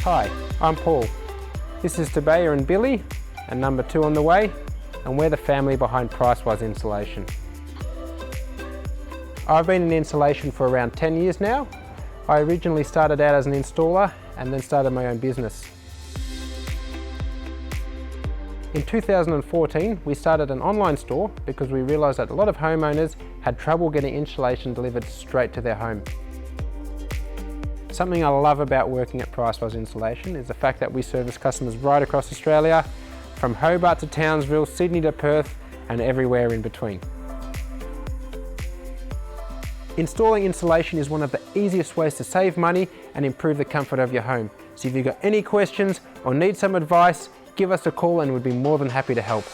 Hi, I'm Paul. This is Tabea and Billy, and number 2 on the way, and we're the family behind Pricewise Installation. I've been in installation for around 10 years now. I originally started out as an installer and then started my own business. In 2014, we started an online store because we realised that a lot of homeowners had trouble getting installation delivered straight to their home. Something I love about working at Pricewise Installation is the fact that we service customers right across Australia, from Hobart to Townsville, Sydney to Perth, and everywhere in between. Installing insulation is one of the easiest ways to save money and improve the comfort of your home. So if you've got any questions or need some advice, give us a call and we'd be more than happy to help.